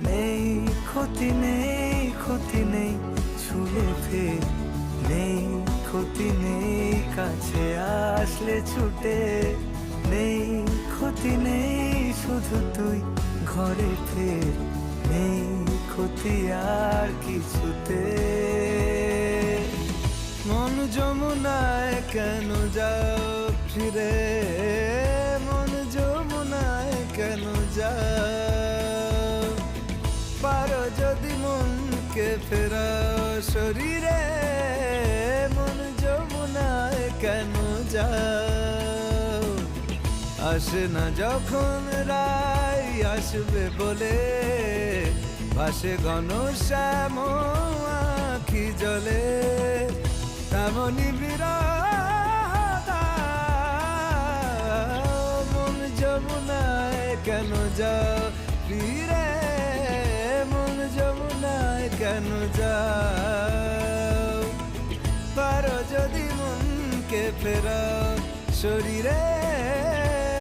নেই ক্ষতি নেই, ক্ষতি নেই ছুলে ফের, নেই ক্ষতি নেই কাছে আসলে ছুটে, নেই ক্ষতি নেই শুধু তুই ঘরে ফের, নেই ক্ষতি আর কিছুতে। মন যমুনায় কেন যাও ফিরে, মন যমুনায় কেন যাও, পারো যদি মনকে ফেরাও শরীরে, মন যমুনায় কেন যাও। আসে না যখন রাই আসবে বলে, ভাসে ঘন শ্যাম আখি জলে, তেমনি বিরহ মন যমুনায় কেন যাও ফিরে, মন যমুনায় কেন যাও, পারো যদি মনকে ফেরাও শরীরে,